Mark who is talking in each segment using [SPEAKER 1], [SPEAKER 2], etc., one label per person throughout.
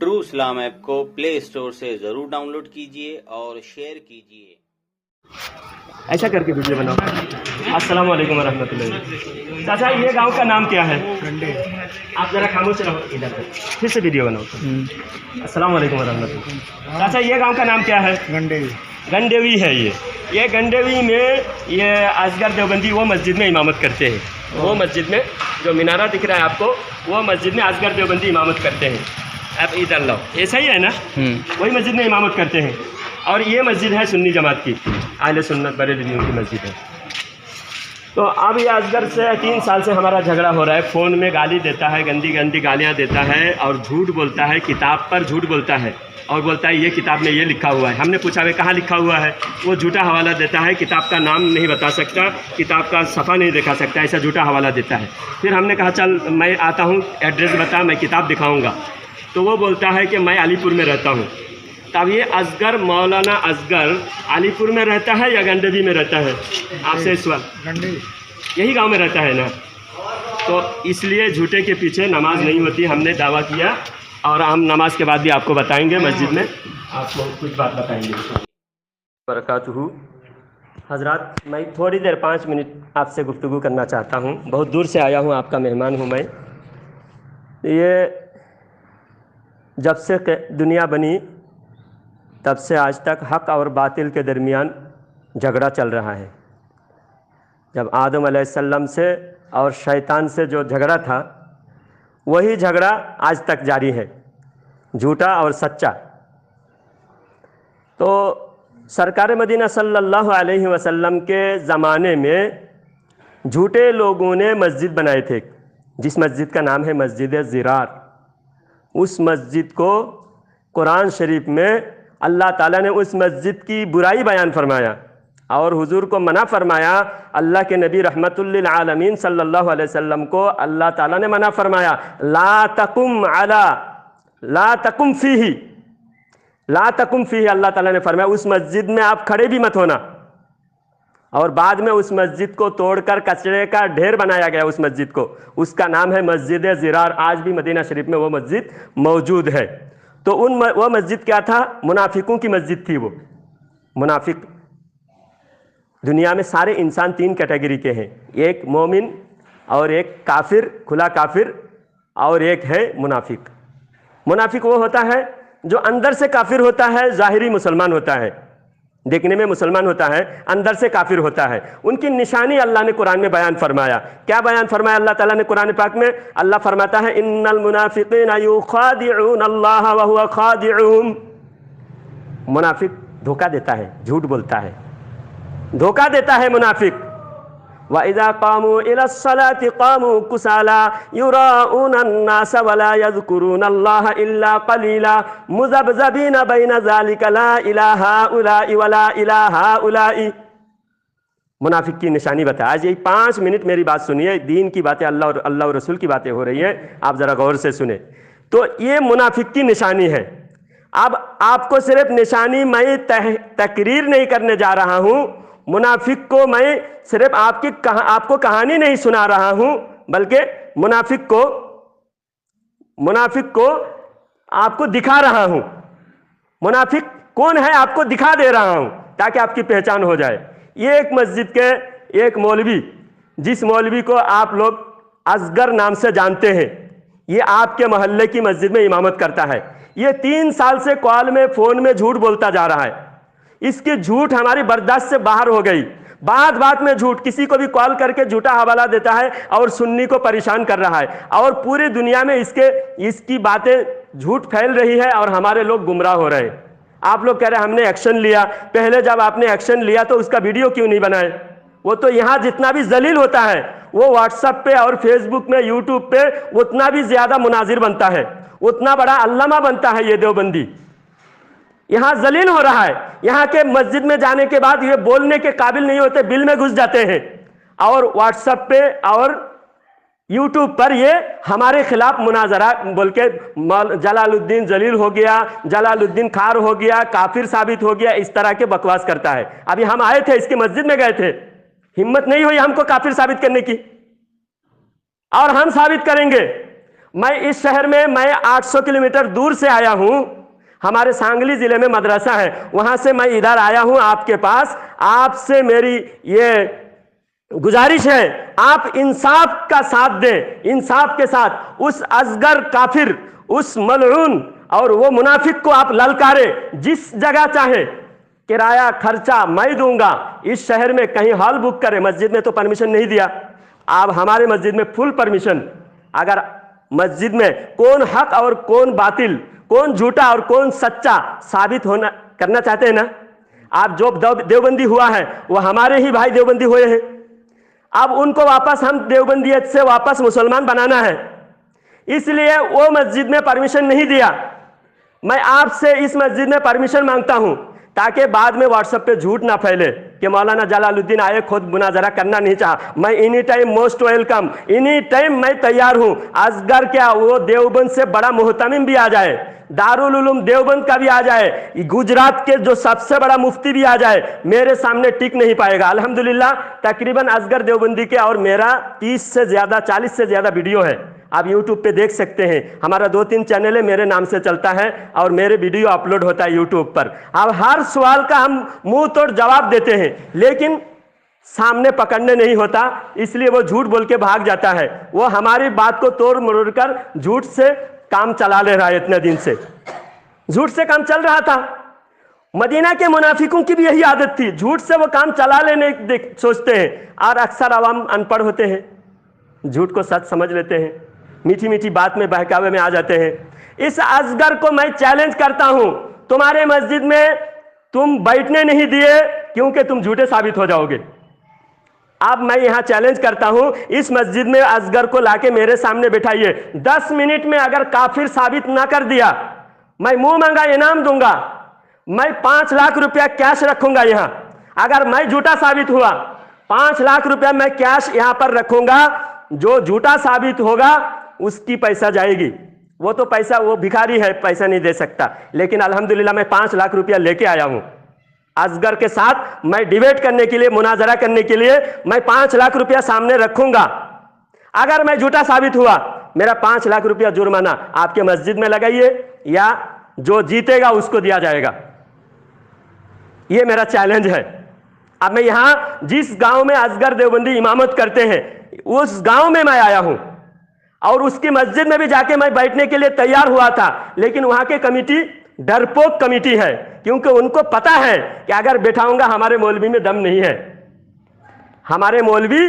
[SPEAKER 1] True इस्लाम app को play store से ज़रूर डाउनलोड कीजिए और शेयर कीजिए।
[SPEAKER 2] ऐसा करके वीडियो बनाओ। अस्सलाम वालेकुम रहमतुल्लाह। चाचा ये गांव का नाम क्या है?
[SPEAKER 3] गंडे।
[SPEAKER 2] आप जरा खामोश रहो, इधर पे फिर से वीडियो बनाओ। अस्सलाम वालेकुम रहमतुल्लाह। चाचा ये गांव का नाम क्या है?
[SPEAKER 3] गंडेवी।
[SPEAKER 2] गंडेवी है ये गंडेवी में ये असगर देवबंदी वो मस्जिद में इमामत करते हैं। वो मस्जिद में जो मीनारा दिख रहा है आपको, वो मस्जिद में असगर देवबंदी इमामत करते हैं। अब इधर लो, ऐसा ही है ना? वही मस्जिद में इमामत करते हैं। और ये मस्जिद है सुन्नी जमात की, आले सुन्नत बरेलवियों की मस्जिद है। तो अब ये असगर से 3 साल से हमारा झगड़ा हो रहा है। फ़ोन में गाली देता है, गंदी गंदी गालियाँ देता है और झूठ बोलता है, किताब पर झूठ बोलता है और बोलता है ये किताब में ये लिखा हुआ है। हमने पूछा वे कहाँ लिखा हुआ है? वो झूठा हवाला देता है, किताब का नाम नहीं बता सकता, किताब का सफ़ा नहीं दिखा सकता, ऐसा झूठा हवाला देता है। फिर हमने कहा चल मैं आता हूँ, एड्रेस बता, मैं किताब दिखाऊँगा। तो वो बोलता है कि मैं अलीपुर में रहता हूँ। तब ये असगर मौलाना असगर अलीपुर में रहता है या गंडेवी में रहता है? आपसे इस वक्त
[SPEAKER 3] गंडेवी
[SPEAKER 2] यही गांव में रहता है ना? तो इसलिए झूठे के पीछे नमाज नहीं होती, हमने दावा किया। और हम नमाज के बाद भी आपको बताएंगे, मस्जिद में आपको कुछ बात बताएंगे। बरकातहू हजरात, मैं थोड़ी देर 5 मिनट आपसे गुफ्तगू करना चाहता हूँ। बहुत दूर से आया हूँ, आपका मेहमान हूँ मैं। ये जब से दुनिया बनी तब से आज तक हक़ और बातिल के दरमियान झगड़ा चल रहा है। जब आदम अलैहिस्सलाम से और शैतान से जो झगड़ा था, वही झगड़ा आज तक जारी है, झूठा और सच्चा। तो सरकार मदीना सल्लल्लाहु अलैहि वसल्लम के ज़माने में झूठे लोगों ने मस्जिद बनाए थे, जिस मस्जिद का नाम है मस्जिद ज़िरार। उस मस्जिद को कुरान शरीफ में अल्लाह ताला ने उस मस्जिद की बुराई बयान फरमाया और हुजूर को मना फरमाया। अल्लाह के नबी रहमतुल लिल आलमीन सल्लल्लाहु अलैहि वसल्लम को अल्लाह ताला ने मना फरमाया, ला तकुम फीही, ला तकुम फीही। अल्लाह ताला ने फरमाया उस मस्जिद में आप खड़े भी मत होना। और बाद में उस मस्जिद को तोड़कर कचरे का ढेर बनाया गया उस मस्जिद को। उसका नाम है मस्जिद ज़िरार। आज भी मदीना शरीफ में वो मस्जिद मौजूद है। तो वो मस्जिद क्या था? मुनाफिकों की मस्जिद थी। वो मुनाफिक, दुनिया में सारे इंसान 3 कैटेगरी के हैं, एक मोमिन और एक काफिर, खुला काफिर, और एक है मुनाफिक। मुनाफिक वो होता है जो अंदर से काफिर होता है, ज़ाहिरी मुसलमान होता है, देखने में मुसलमान होता है, अंदर से काफिर होता है। उनकी निशानी अल्लाह ने कुरान में बयान फरमाया। क्या बयान फरमाया अल्लाह ताला ने कुरान पाक में? अल्लाह फरमाता है इन्नल मुनाफिकीना युखादिऊन अल्लाह व हुवा खादिऊहुम। मुनाफिक धोखा देता है, झूठ बोलता है, धोखा देता है मुनाफिक। व इज़ा कामू इलस्सलाति कामू कुसाला युराऊना अन्नास वला यज़कुरूना अल्लाह इल्ला क़लीला मुज़ब्ज़बीना बैना ज़ालिका ला इलाहा उलाई वला इलाहा उलाई। मुनाफिक की निशानी बताया। आज यही 5 मिनट मेरी बात सुनिए, दीन की बातें, अल्लाह और रसूल की बातें हो रही हैं, आप ज़रा गौर से सुने। तो ये मुनाफिक की निशानी है। अब आपको सिर्फ निशानी मैं तकरीर नहीं करने जा रहा हूँ, मुनाफिक को मैं सिर्फ आपको कहानी नहीं सुना रहा हूं, बल्कि मुनाफिक को आपको दिखा रहा हूं। मुनाफिक कौन है आपको दिखा दे रहा हूं ताकि आपकी पहचान हो जाए। ये एक मस्जिद के एक मौलवी, जिस मौलवी को आप लोग असगर नाम से जानते हैं, ये आपके मोहल्ले की मस्जिद में इमामत करता है। ये 3 साल से कॉल में, फोन में झूठ बोलता जा रहा है। इसकी झूठ हमारी बर्दाश्त से बाहर हो गई। बात बात में झूठ, किसी को भी कॉल करके झूठा हवाला देता है और सुन्नी को परेशान कर रहा है। और पूरी दुनिया में इसकी बातें झूठ फैल रही है और हमारे लोग गुमराह हो रहे हैं। आप लोग कह रहे हैं हमने एक्शन लिया। पहले जब आपने एक्शन लिया तो उसका वीडियो क्यों नहीं बनाए? वो तो यहाँ जितना भी जलील होता है वो व्हाट्सएप पे और फेसबुक में, यूट्यूब पे उतना भी ज्यादा मुनाजिर बनता है, उतना बड़ा अल्लामा बनता है ये देवबंदी। यहाँ जलील हो रहा है। यहाँ के मस्जिद में जाने के बाद ये बोलने के काबिल नहीं होते, बिल में घुस जाते हैं और व्हाट्सएप पे और यूट्यूब पर ये हमारे खिलाफ मुनाजरा बोल के जलालुद्दीन जलील हो गया, जलालुद्दीन खार हो गया, काफिर साबित हो गया, इस तरह के बकवास करता है। अभी हम आए थे, इसकी मस्जिद में गए थे, हिम्मत नहीं हुई हमको काफिर साबित करने की, और हम साबित करेंगे। मैं इस शहर में मैं 800 किलोमीटर दूर से आया हूं, हमारे सांगली जिले में मदरसा है, वहां से मैं इधर आया हूं आपके पास। आपसे मेरी ये गुजारिश है, आप इंसाफ का साथ दें, इंसाफ के साथ उस असगर काफिर, उस मलऊन और वो मुनाफिक को आप ललकारें, जिस जगह चाहे किराया खर्चा मैं दूंगा, इस शहर में कहीं हॉल बुक करें। मस्जिद में तो परमिशन नहीं दिया, आप हमारे मस्जिद में फुल परमिशन। अगर मस्जिद में कौन हक और कौन बातिल, कौन झूठा और कौन सच्चा साबित होना करना चाहते हैं ना, आप जो देवबंदी हुआ है वो हमारे ही भाई देवबंदी हुए हैं, अब उनको वापस हम देवबंदियत से वापस मुसलमान बनाना है, इसलिए वो मस्जिद में परमिशन नहीं दिया। मैं आपसे इस मस्जिद में परमिशन मांगता हूं ताकि बाद में व्हाट्सएप पे झूठ ना फैले कि मौलाना जलालुद्दीन आए, खुद मुनाजरा करना नहीं चाहा। मैं any time most welcome, any time मैं तैयार हूं। असगर क्या, वो देवबंद से बड़ा मुहतमिम भी आ जाए, दारुल उलूम देवबंद का भी आ जाए, गुजरात के जो सबसे बड़ा मुफ्ती भी आ जाए, मेरे सामने टिक नहीं पाएगा। अल्हम्दुलिल्लाह तकरीबन असगर देवबंदी के और मेरा 30 से ज्यादा 40 से ज्यादा वीडियो है, आप YouTube पे देख सकते हैं। हमारा 2-3 चैनल है, मेरे नाम से चलता है और मेरे वीडियो अपलोड होता है YouTube पर। अब हर सवाल का हम मुंह तोड़ जवाब देते हैं, लेकिन सामने पकड़ने नहीं होता, इसलिए वो झूठ बोल के भाग जाता है। वो हमारी बात को तोड़ मरोड़ कर झूठ से काम चला ले रहा है। इतने दिन से झूठ से काम चल रहा था। मदीना के मुनाफिकों की भी यही आदत थी, झूठ से वो काम चला लेने सोचते हैं, और अक्सर आवाम अनपढ़ होते हैं, झूठ को सच समझ लेते हैं, मीठी मीठी बात में बहकावे में आ जाते हैं। इस असगर को मैं चैलेंज करता हूं, तुम्हारे मस्जिद में तुम बैठने नहीं दिए क्योंकि तुम झूठे साबित हो जाओगे। अब मैं यहां चैलेंज करता हूं, इस मस्जिद में असगर को लाके मेरे सामने बिठाइए, 10 मिनट में अगर काफिर साबित ना कर दिया, मैं मुंह मांगा इनाम दूंगा, मैं 5 लाख रुपया कैश रखूंगा यहां। अगर मैं झूठा साबित हुआ, 5 लाख रुपया मैं कैश यहां पर रखूंगा, जो झूठा साबित होगा उसकी पैसा जाएगी। वो तो पैसा, वो भिखारी है, पैसा नहीं दे सकता, लेकिन अल्हम्दुलिल्लाह मैं 5 लाख रुपया लेके आया हूं। असगर के साथ मैं डिबेट करने के लिए, मुनाजरा करने के लिए मैं 5 लाख रुपया सामने रखूंगा। अगर मैं झूठा साबित हुआ, मेरा 5 लाख रुपया जुर्माना आपके मस्जिद में लगाइए, या जो जीतेगा उसको दिया जाएगा। यह मेरा चैलेंज है। अब मैं यहां जिस गांव में असगर देवबंदी इमामत करते हैं, उस गांव में मैं आया हूं और उसकी मस्जिद में भी जाके मैं बैठने के लिए तैयार हुआ था, लेकिन वहां के कमिटी डरपोक कमिटी है, क्योंकि उनको पता है कि अगर बैठाऊंगा हमारे मौलवी में दम नहीं है, हमारे मौलवी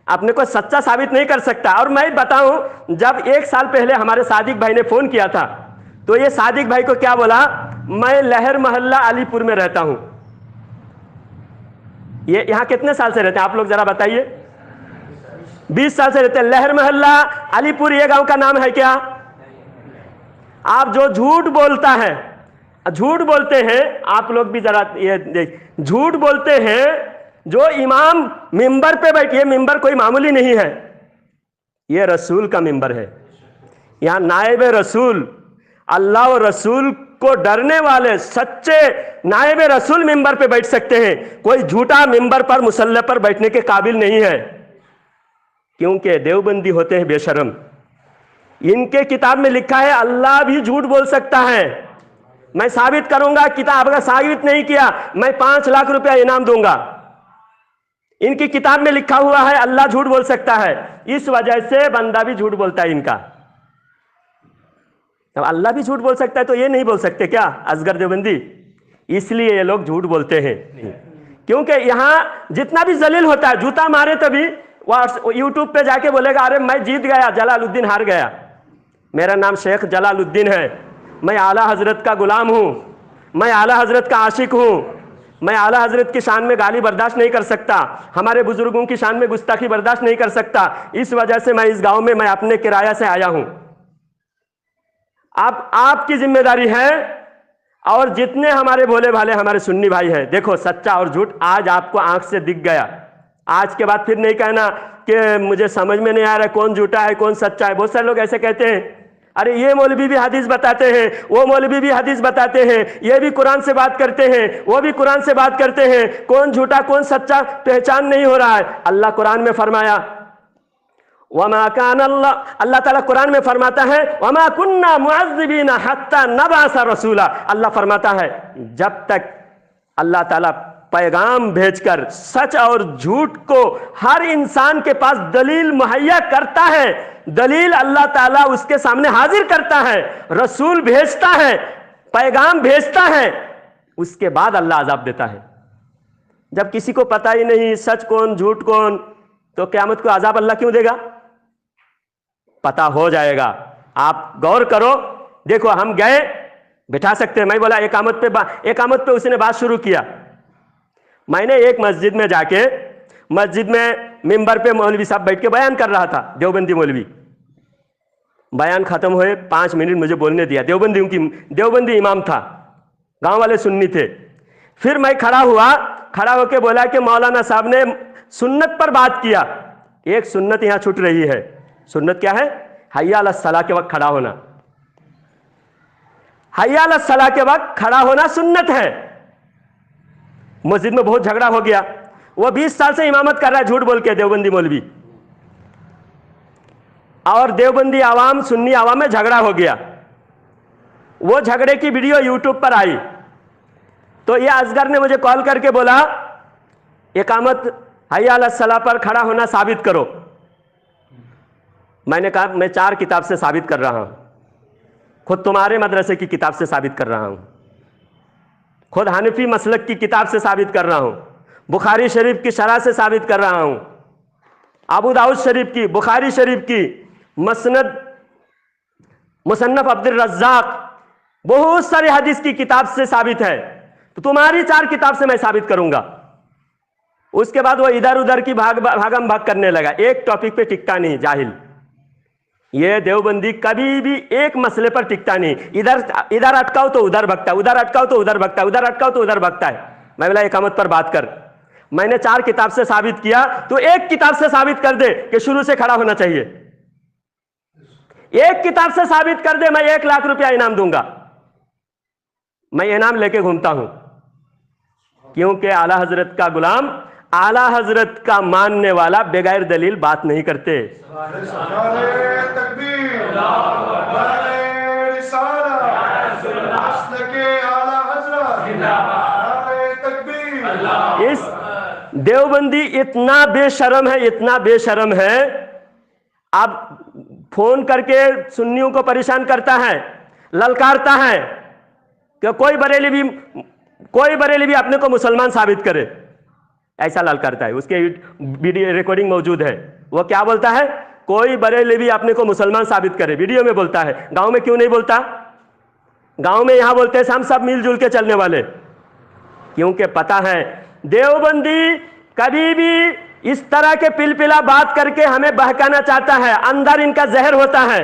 [SPEAKER 2] अपने को सच्चा साबित नहीं कर सकता। और मैं बताऊं, जब 1 साल पहले हमारे सादिक भाई ने फोन किया था, तो ये सादिक भाई को क्या बोला, मैं लहर मोहल्ला अलीपुर में रहता हूं। ये यहां कितने साल से रहते हैं आप लोग जरा बताइए? 20 साल से रहते हैं। लहर मोहल्ला अलीपुर, ये गांव का नाम है क्या? आप जो झूठ बोलता है, झूठ बोलते हैं आप लोग भी जरा ये देख, झूठ बोलते हैं, जो इमाम मिंबर पे बैठिए, मिंबर कोई मामूली नहीं है, ये रसूल का मिंबर है। यहां नायब रसूल, अल्लाह और रसूल को डरने वाले सच्चे नायब रसूल मिंबर पे बैठ सकते हैं। कोई झूठा मिंबर पर, मुसल्ले पर बैठने के काबिल नहीं है, क्योंकि देवबंदी होते हैं बेशरम। इनके किताब में लिखा है अल्लाह भी झूठ बोल सकता है। मैं साबित करूंगा, किताब अगर साबित नहीं किया मैं 5 लाख रुपया इनाम दूंगा। इनकी किताब में लिखा हुआ है अल्लाह झूठ बोल सकता है, इस वजह से बंदा भी झूठ बोलता है इनका। अब अल्लाह भी झूठ बोल सकता है तो ये नहीं बोल सकते क्या असगर देवबंदी? इसलिए ये लोग झूठ बोलते हैं, क्योंकि यहां जितना भी जलील होता है, जूता मारे तभी यूट्यूब पे जाके बोलेगा अरे मैं जीत गया, जलालुद्दीन हार गया। मेरा नाम शेख जलालुद्दीन है, मैं आला हजरत का गुलाम हूं, मैं आला हजरत का आशिक हूं, मैं आला हजरत की शान में गाली बर्दाश्त नहीं कर सकता, हमारे बुजुर्गों की शान में गुस्ताखी बर्दाश्त नहीं कर सकता। इस वजह से मैं इस गांव में मैं अपने किराया से आया हूं। अब आपकी जिम्मेदारी है, और जितने हमारे भोले भाले हमारे सुन्नी भाई हैं, देखो सच्चा और झूठ आज आपको आंख से दिख गया। आज के बाद फिर नहीं कहना कि मुझे समझ में नहीं आ रहा कौन झूठा है कौन सच्चा है। बहुत सारे लोग ऐसे कहते हैं, अरे ये मौलवी भी हदीस बताते हैं, वो मौलवी भी हदीस बताते हैं, ये भी कुरान से बात करते हैं, वो भी कुरान से बात करते हैं, कौन झूठा कौन सच्चा पहचान नहीं हो रहा है। अल्लाह कुरान में फरमाया वमा कान अल्लाह ताला कुरान में फरमाता है वमा कुन्ना मुअज़्ज़िबीना हत्ता नबअस रसूला। अल्लाह फरमाता है जब तक अल्लाह ताला पैगाम भेजकर सच और झूठ को हर इंसान के पास दलील मुहैया करता है, दलील अल्लाह ताला उसके सामने हाजिर करता है, रसूल भेजता है, पैगाम भेजता है, उसके बाद अल्लाह अजाब देता है। जब किसी को पता ही नहीं सच कौन झूठ कौन, तो क़यामत को अजाब अल्लाह क्यों देगा? पता हो जाएगा। आप गौर करो, देखो हम गए, बिठा सकते हैं, मैं बोला एकामत पे उसने बात शुरू किया। मैंने एक मस्जिद में जाके, मस्जिद में मिंबर पे मौलवी साहब बैठ के बयान कर रहा था, देवबंदी मौलवी। बयान खत्म हुए 5 मिनट मुझे बोलने दिया। देवबंदी इमाम था, गांव वाले सुन्नी थे। फिर मैं खड़ा हुआ, खड़ा होके बोला कि मौलाना साहब ने सुन्नत पर बात किया। एक सुन्नत यहां छूट रही है। सुन्नत क्या है? हय्या अलस सलाह के वक्त खड़ा होना। हय्या अलस सलाह के वक्त खड़ा होना सुन्नत है। मस्जिद में बहुत झगड़ा हो गया। वो 20 साल से इमामत कर रहा है झूठ बोल के, देवबंदी मौलवी, और देवबंदी आवाम सुन्नी आवाम में झगड़ा हो गया। वो झगड़े की वीडियो यूट्यूब पर आई, तो ये असगर ने मुझे कॉल करके बोला इकामत हय्या अलस सलाह पर खड़ा होना साबित करो। मैंने कहा मैं 4 किताब से साबित कर रहा हूं, खुद तुम्हारे मदरसे की किताब से साबित कर रहा हूं, खुद हनफी मसलक की किताब से साबित कर रहा हूं, बुखारी शरीफ की शरह से साबित कर रहा हूं, अबू दाऊद शरीफ की, बुखारी शरीफ की, मसनद मुसन्नफ अब्दुल रज़्ज़ाक, बहुत सारी हदीस की किताब से साबित है। तो तुम्हारी 4 किताब से मैं साबित करूंगा। उसके बाद वो इधर उधर की भागम भाग करने लगा, एक टॉपिक पे टिकता नहीं, जाहिल। ये देवबंदी कभी भी एक मसले पर टिकता नहीं, इधर अटकाओ तो उधर भगता, उधर अटकाओ तो उधर भगता, उधर अटकाओ तो उधर भगता है। मैं बोला इकामत पर बात कर। मैंने 4 किताब से साबित किया, तो एक किताब से साबित कर दे कि शुरू से खड़ा होना चाहिए। एक किताब से साबित कर दे, मैं 1 लाख रुपया इनाम दूंगा। मैं इनाम लेके घूमता हूं, क्योंकि आला हजरत का गुलाम, आला हजरत का मानने वाला बगैर दलील बात नहीं करते। इस देवबंदी इतना बेशरम है, इतना बेशरम है, अब फोन करके सुन्नियों को परेशान करता है, ललकारता है कि कोई बरेली भी अपने को मुसलमान साबित करे, ऐसा ललकारता है। उसके वीडियो रिकॉर्डिंग मौजूद है। वो क्या बोलता है? कोई बरेली अपने को मुसलमान साबित करे, वीडियो में बोलता है। गांव में क्यों नहीं बोलता? गांव में यहां बोलते हैं हम सब मिलजुल के चलने वाले, क्योंकि पता है देवबंदी कभी भी इस तरह के पिलपिला बात करके हमें बहकाना चाहता है, अंदर इनका जहर होता है।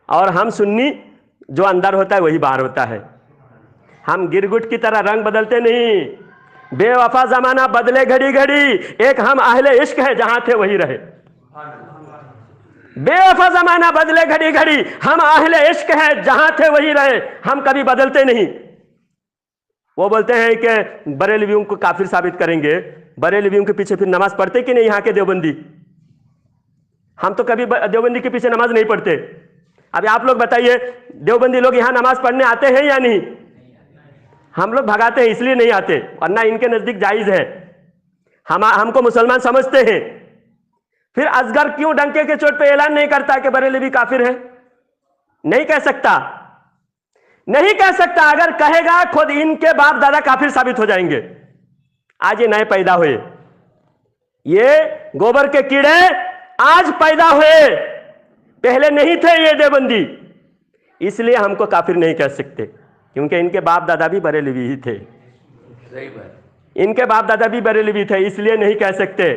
[SPEAKER 2] और हम सुन्नी जो अंदर होता है वही बाहर होता है। हम गिरगुट की तरह रंग बदलते नहीं, बेवफा जमाना बदले घड़ी घड़ी, एक हम अहले इश्क है जहां थे वही रहे। बेवफा जमाना बदले घड़ी घड़ी, हम अहले इश्क है जहां थे वही रहे, हम कभी बदलते नहीं। वो बोलते हैं कि बरेलवियों को काफिर साबित करेंगे। बरेलवियों के पीछे फिर नमाज पढ़ते कि नहीं यहाँ के देवबंदी? हम तो कभी देवबंदी के पीछे नमाज नहीं पढ़ते। अभी आप लोग बताइए, देवबंदी लोग यहाँ नमाज पढ़ने आते हैं या नहीं? हम लोग भगाते हैं, इसलिए नहीं आते, वरना इनके नजदीक जायज है। हमको मुसलमान समझते हैं। फिर असगर क्यों डंके के चोट पे ऐलान नहीं करता कि बरेलवी काफिर है? नहीं कह सकता, नहीं कह सकता। अगर कहेगा खुद इनके बाप दादा काफिर साबित हो जाएंगे। आज ये नए पैदा हुए, ये गोबर के कीड़े आज पैदा हुए, पहले नहीं थे ये देवबंदी, इसलिए हमको काफिर नहीं कह सकते, क्योंकि इनके बाप दादा भी बरेलवी ही थे। सही बात, इनके बाप दादा भी बरेलवी थे, इसलिए नहीं कह सकते।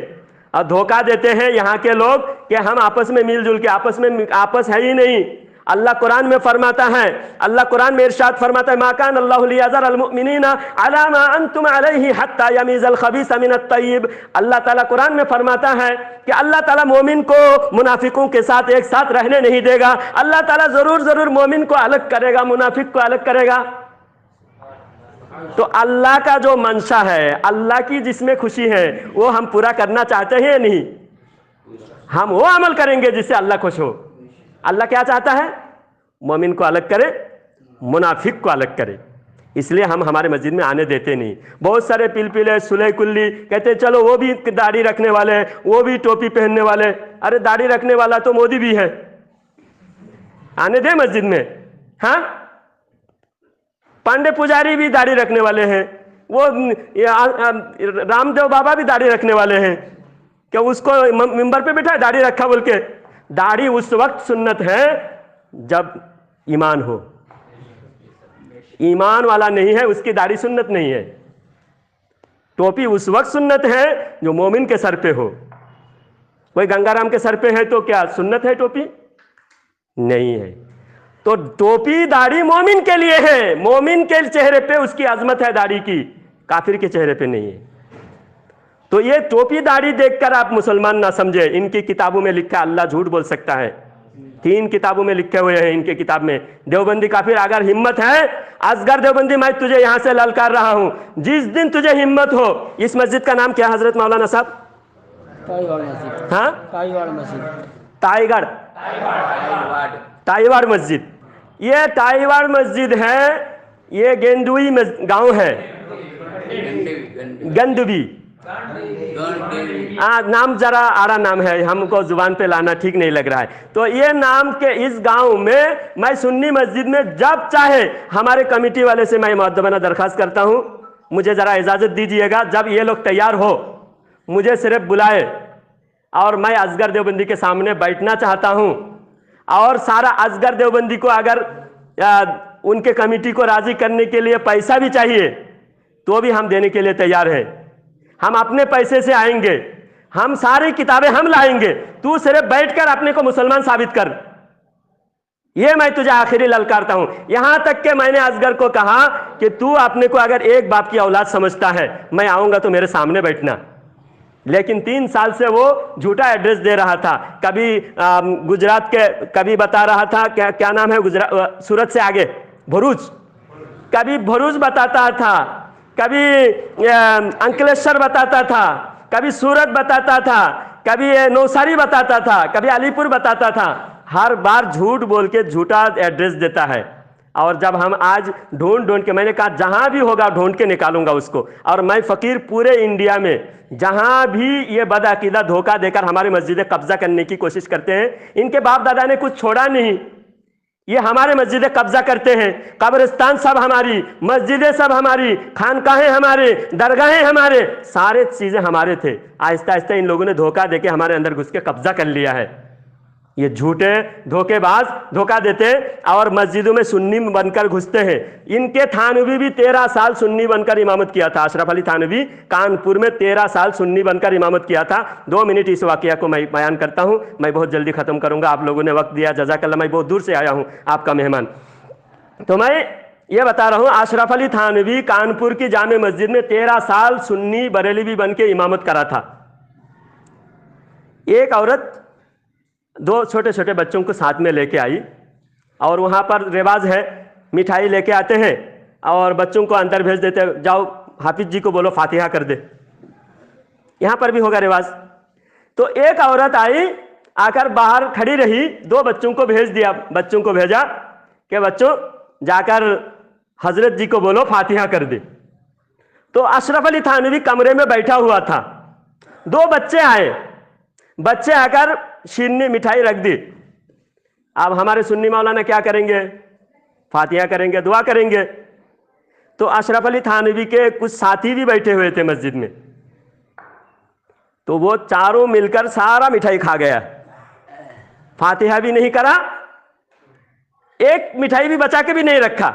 [SPEAKER 2] और धोखा देते हैं यहाँ के लोग कि हम आपस में मिलजुल के, आपस है ही नहीं। अल्लाह कुरान में फरमाता है, अल्लाह कुरान में इरशाद फरमाता है, मा कान अल्लाहु लियज़रल मुमिनीना अला मा अंतुम अलैहि हत्ता यमीज़ल खबीस मिनत तय्यिब। अल्लाह ताला कुरान में फरमाता है कि अल्लाह ताला मोमिन को मुनाफिकों के साथ एक साथ रहने नहीं देगा। अल्लाह ताला जरूर मोमिन को अलग करेगा, मुनाफिक को अलग करेगा। तो अल्लाह का जो मंशा है, अल्लाह की जिसमें खुशी है, वो हम पूरा करना चाहते हैं या नहीं? हम वो अमल करेंगे जिससे अल्लाह खुश हो। अल्लाह क्या चाहता है? मोमिन को अलग करे, मुनाफिक को अलग करे। इसलिए हम हमारे मस्जिद में आने देते नहीं। बहुत सारे पिलपिले सुलह कुल्ली कहते चलो वो भी दाढ़ी रखने वाले हैं, वो भी टोपी पहनने वाले। अरे दाढ़ी रखने वाला तो मोदी भी है, आने दे मस्जिद में। हाँ, पांडे पुजारी भी दाढ़ी रखने वाले हैं, वो रामदेव बाबा भी दाढ़ी रखने वाले हैं। क्या उसको मिंबर पे बैठा है दाढ़ी रखा बोल के? दाढ़ी उस वक्त सुन्नत है जब ईमान हो। ईमान वाला नहीं है उसकी दाढ़ी सुन्नत नहीं है। टोपी उस वक्त सुन्नत है जो मोमिन के सर पे हो। कोई गंगाराम के सर पे है तो क्या सुन्नत है टोपी? नहीं है। तो टोपी दाढ़ी मोमिन के लिए है, मोमिन के चेहरे पे उसकी अजमत है दाढ़ी की, काफिर के चेहरे पे नहीं है। तो ये टोपी दाढ़ी देखकर आप मुसलमान ना समझे। इनकी किताबों में लिखा अल्लाह झूठ बोल सकता है। 3 किताबों में लिखे हुए हैं इनके किताब में। देवबंदी काफिर, अगर हिम्मत है असगर देवबंदी, मैं तुझे यहां से ललकार रहा हूं, जिस दिन तुझे हिम्मत हो। इस मस्जिद का नाम क्या हजरत मौलाना साहब?
[SPEAKER 3] ताईवाड़ मस्जिद।
[SPEAKER 2] हाँ,
[SPEAKER 3] ताईवाड़ मस्जिद।
[SPEAKER 2] ताईगढ़, ताईवाड़ मस्जिद। ये ताईवाड़ मस्जिद है, ये गेंदुई गांव है, गंदवी। नाम जरा आड़ा नाम है, हमको जुबान पे लाना ठीक नहीं लग रहा है। तो ये नाम के इस गांव में मैं सुन्नी मस्जिद में जब चाहे, हमारे कमेटी वाले से मैं मुअद्दबाना दरखास्त करता हूं, मुझे जरा इजाजत दीजिएगा, जब ये लोग तैयार हो मुझे सिर्फ बुलाए और मैं असगर देवबंदी के सामने बैठना चाहता हूं। और सारा असगर देवबंदी को अगर उनके कमेटी को राजी करने के लिए पैसा भी चाहिए तो भी हम देने के लिए तैयार हैं। हम अपने पैसे से आएंगे, हम सारी किताबें हम लाएंगे, तू सिर्फ बैठकर अपने को मुसलमान साबित कर। ये मैं तुझे आखिरी ललकारता हूं। यहां तक कि मैंने असगर को कहा कि तू अपने को अगर एक बाप की औलाद समझता है, मैं आऊंगा तो मेरे सामने बैठना। लेकिन 3 साल से वो झूठा एड्रेस दे रहा था। कभी गुजरात के, कभी बता रहा था क्या नाम है गुजरात, सूरत से आगे भरूच, कभी भरूच बताता था, कभी अंकलेश्वर बताता था, कभी सूरत बताता था, कभी नौसारी बताता था, कभी अलीपुर बताता था। हर बार झूठ बोल के झूठा एड्रेस देता है। और जब हम आज ढूंढ के, मैंने कहा जहां भी होगा ढूंढ के निकालूंगा उसको। और मैं फकीर पूरे इंडिया में जहां भी ये बदअकीदा धोखा देकर हमारी मस्जिदें कब्जा करने की कोशिश करते हैं, इनके बाप दादा ने कुछ छोड़ा नहीं, ये हमारे मस्जिदें कब्जा करते हैं। कब्रिस्तान सब हमारी, मस्जिदें सब हमारी, खानकाहें हमारे, दरगाहें हमारे, सारे चीजें हमारे थे। आहिस्ता आहिस्ता इन लोगों ने धोखा देके हमारे अंदर घुस के कब्जा कर लिया है। ये झूठे धोखेबाज धोखा देते और मस्जिदों में सुन्नी बनकर घुसते हैं। इनके थानवी भी 13 साल सुन्नी बनकर इमामत किया था। अशरफ अली थानवी कानपुर में 13 साल सुन्नी बनकर इमामत किया था। 2 मिनट इस वाकया को मैं बयान करता हूं, मैं बहुत जल्दी खत्म करूंगा। आप लोगों ने वक्त दिया, जज़ाकल्लाह। मैं बहुत दूर से आया हूं, आपका मेहमान। तो मैं ये बता रहा हूं, अशरफ अली थानवी कानपुर की जामे मस्जिद में 13 साल सुन्नी बरेलवी बन के इमामत करा था। एक औरत 2 छोटे छोटे बच्चों को साथ में लेके आई और वहाँ पर रिवाज है, मिठाई लेके आते हैं और बच्चों को अंदर भेज देते हैं, जाओ हाफिज जी को बोलो फातिहा कर दे। यहाँ पर भी होगा रिवाज। तो एक औरत आई, आकर बाहर खड़ी रही, 2 बच्चों को भेज दिया, बच्चों को भेजा कि बच्चों जाकर हजरत जी को बोलो फातिहा कर दे। तो अशरफ अली थानवी कमरे में बैठा हुआ था। 2 बच्चे आए, बच्चे आकर शीरनी मिठाई रख दी। अब हमारे सुन्नी मौलाना क्या करेंगे? फातिहा करेंगे, दुआ करेंगे। तो अशरफ अली थानवी के कुछ साथी भी बैठे हुए थे मस्जिद में, तो वो चारों मिलकर सारा मिठाई खा गया, फातिहा भी नहीं करा, एक मिठाई भी बचा के भी नहीं रखा,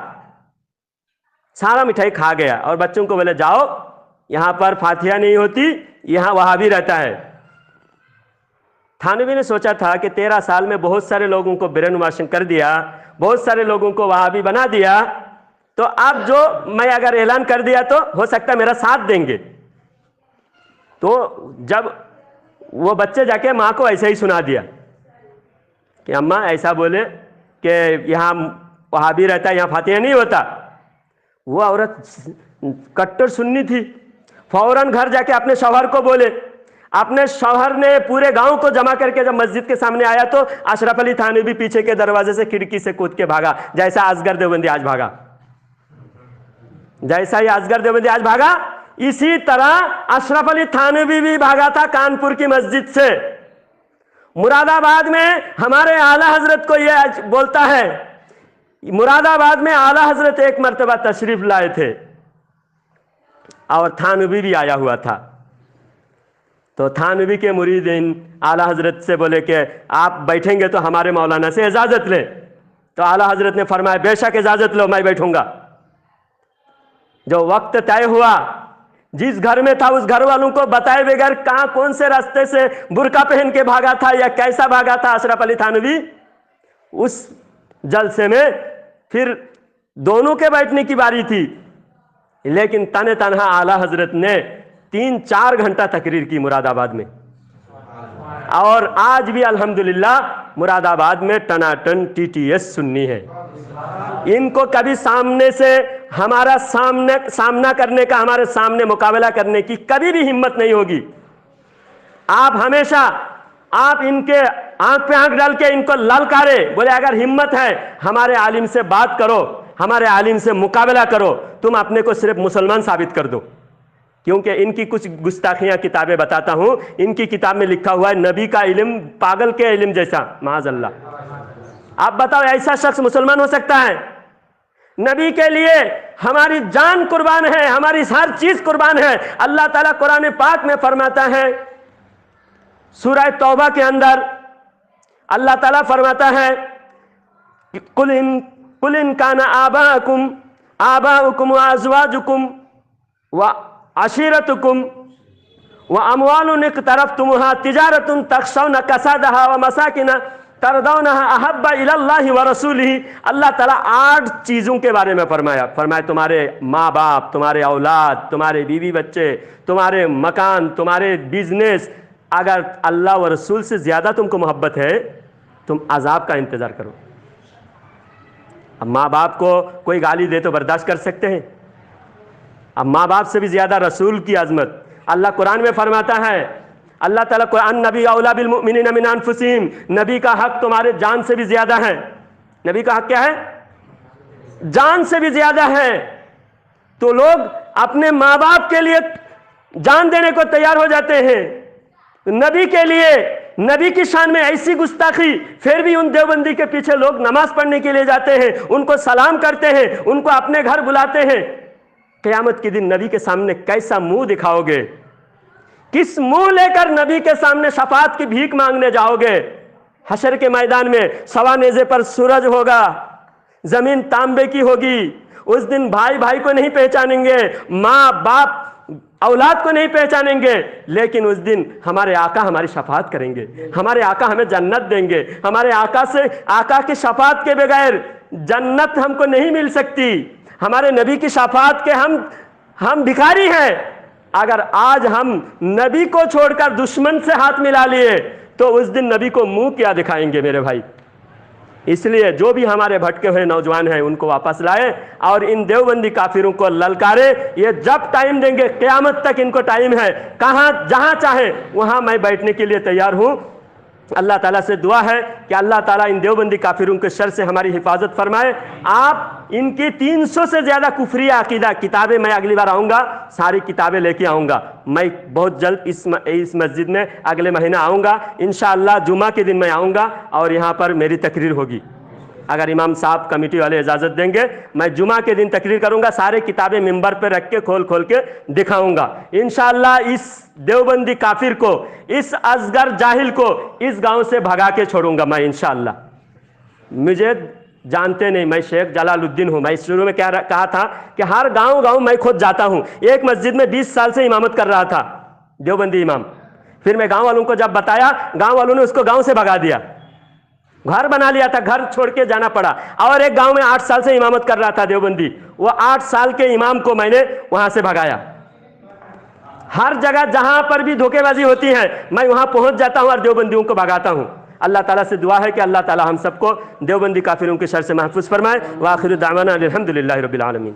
[SPEAKER 2] सारा मिठाई खा गया। और बच्चों को बोले जाओ, यहां पर फातिहा नहीं होती, यहां वहाबी रहता है। थानवी ने सोचा था कि 13 साल में बहुत सारे लोगों को ब्रेन वॉशिंग कर दिया, बहुत सारे लोगों को वहाबी बना दिया, तो अब जो मैं अगर ऐलान कर दिया तो हो सकता है मेरा साथ देंगे। तो जब वो बच्चे जाके माँ को ऐसे ही सुना दिया कि अम्मा ऐसा बोले कि यहाँ वहाबी रहता है, यहाँ फातिहा नहीं होता। वो औरत कट्टर सुन्नी थी, फौरन घर जाके अपने शौहर को बोले, अपने शौहर ने पूरे गांव को जमा करके जब मस्जिद के सामने आया तो अशरफ अली थानवी पीछे के दरवाजे से खिड़की से कूद के भागा, जैसा असगर देवबंदी आज भागा। जैसा ही असगर देवबंदी आज भागा, इसी तरह अशरफ अली थानवी भी भागा था कानपुर की मस्जिद से। मुरादाबाद में हमारे आला हजरत को यह बोलता है, मुरादाबाद में आला हजरत एक मर्तबा तशरीफ लाए थे और थानवी भी आया हुआ था। तो थानवी के मुरीदीन आला हजरत से बोले कि आप बैठेंगे तो हमारे मौलाना से इजाजत लें। तो आला हजरत ने फरमाया बेशक इजाजत लो, मैं बैठूंगा। जो वक्त तय हुआ, जिस घर में था उस घर वालों को बताए बगैर कहां कौन से रास्ते से बुर्का पहन के भागा था या कैसा भागा था अशरफ अली थानवी, उस जलसे में फिर दोनों के बैठने की बारी थी, लेकिन तने तनहा आला हजरत ने 3-4 घंटा तकरीर की मुरादाबाद में। और आज भी अल्हम्दुलिल्लाह मुरादाबाद में टनाटन टीटीएस सुन्नी है। इनको कभी सामने से हमारा सामना करने का, हमारे सामने मुकाबला करने की कभी भी हिम्मत नहीं होगी। आप हमेशा आप इनके आंख पे आंख डाल के इनको ललकारे, बोले अगर हिम्मत है हमारे आलिम से बात करो, हमारे आलिम से मुकाबला करो, तुम अपने को सिर्फ मुसलमान साबित कर दो। क्योंकि इनकी कुछ गुस्ताखियां किताबें बताता हूं। इनकी किताब में लिखा हुआ है नबी का इल्म पागल के इल्म जैसा, माअज़ल्लाह। आप बताओ ऐसा शख्स मुसलमान हो सकता है? नबी के लिए हमारी जान कुर्बान है, हमारी हर चीज कुर्बान है। अल्लाह ताला कुरान पाक में फरमाता है, सूरह तौबा के अंदर अल्लाह ताला फरमाता है कुल इन काना आबाउकुम व अज़वाजुकुम व अशीरतुकुम व अमवालुन इक़तरफ़्तुमुहा तिजारतुन तख़शौना कसादहा व मसाकिना तरदौनहा अहब्बा इलल्लाहि व रसूलिही। अल्लाह ताला 8 चीज़ों के बारे में फरमाया तुम्हारे माँ बाप, तुम्हारे औलाद, तुम्हारे बीवी बच्चे, तुम्हारे मकान, तुम्हारे बिजनेस, अगर अल्लाह व रसूल से ज़्यादा तुमको मोहब्बत है तुम अजाब का इंतज़ार करो। अब माँ बाप को कोई गाली दे तो बर्दाश्त कर सकते हैं, अब माँ बाप से भी ज़्यादा रसूल की अजमत अल्लाह कुरान में फरमाता है। अल्लाह ताला कुरान नबी औला बिल मुमिनीना मिन अनफुसिहिम, नबी का हक तुम्हारे जान से भी ज़्यादा है। नबी का हक क्या है? जान से भी ज़्यादा है। तो लोग अपने माँ बाप के लिए जान देने को तैयार हो जाते हैं, नबी के लिए। नबी की शान में ऐसी गुस्ताखी, फिर भी उन देवबंदी के पीछे लोग नमाज पढ़ने के लिए जाते हैं, उनको सलाम करते हैं, उनको अपने घर बुलाते हैं। क़यामत के दिन नबी के सामने कैसा मुंह दिखाओगे? किस मुंह लेकर नबी के सामने शफाअत की भीख मांगने जाओगे? हशर के मैदान में सवा नेज़े पर सूरज होगा, जमीन तांबे की होगी। उस दिन भाई भाई को नहीं पहचानेंगे, माँ बाप औलाद को नहीं पहचानेंगे, लेकिन उस दिन हमारे आका हमारी शफाअत करेंगे, हमारे आका हमें जन्नत देंगे। हमारे आका की शफाअत के बगैर जन्नत हमको नहीं मिल सकती। हमारे नबी की शफाअत के हम भिखारी हैं। अगर आज हम नबी को छोड़कर दुश्मन से हाथ मिला लिए तो उस दिन नबी को मुंह क्या दिखाएंगे मेरे भाई। इसलिए जो भी हमारे भटके हुए नौजवान हैं उनको वापस लाए और इन देवबंदी काफिरों को ललकारे। ये जब टाइम देंगे, क़यामत तक इनको टाइम है, कहाँ जहाँ चाहे वहाँ मैं बैठने के लिए तैयार हूँ। अल्लाह ताला से दुआ है कि अल्लाह ताला इन देवबंदी काफिरों के शर से हमारी हिफाजत फरमाए। आप इनकी 300 से ज़्यादा कुफरिया अकीदा किताबें, मैं अगली बार आऊँगा सारी किताबें लेके आऊँगा। मैं बहुत जल्द इस मस्जिद में अगले महीना आऊँगा इंशाअल्लाह। जुमा के दिन मैं आऊँगा और यहाँ पर मेरी तकरीर होगी। अगर इमाम साहब कमेटी वाले इजाज़त देंगे मैं जुमा के दिन तकरीर करूँगा, सारे किताबें मिंबर पर रख के खोल के दिखाऊँगा इंशाअल्लाह। इस देवबंदी काफिर को, इस असगर जाहिल को इस गांव से भगा के छोड़ूंगा मैं इंशाअल्लाह। मुझे जानते नहीं, मैं शेख जलालुद्दीन हूँ। मैं शुरू में कहा था कि हर गांव मैं खुद जाता हूँ। एक मस्जिद में 20 साल से इमामत कर रहा था, देवबंदी इमाम। फिर मैं गांव वालों को जब बताया, गांव वालों ने उसको गांव से भगा दिया, घर बना लिया था, घर छोड़ के जाना पड़ा। और एक गांव में 8 साल से इमामत कर रहा था देवबंदी, वो 8 साल के इमाम को मैंने वहां से भगाया। हर जगह जहां पर भी धोखेबाजी होती है मैं वहां पहुंच जाता हूं और देवबंदियों को भगाता हूं। अल्लाह ताला से दुआ है कि अल्लाह ताला हम सबको देवबंदी काफिरों के शर से महफूज फरमाए। व आखिर दावाना अल्हम्दुलिल्लाहि रब्बिल आलमीन।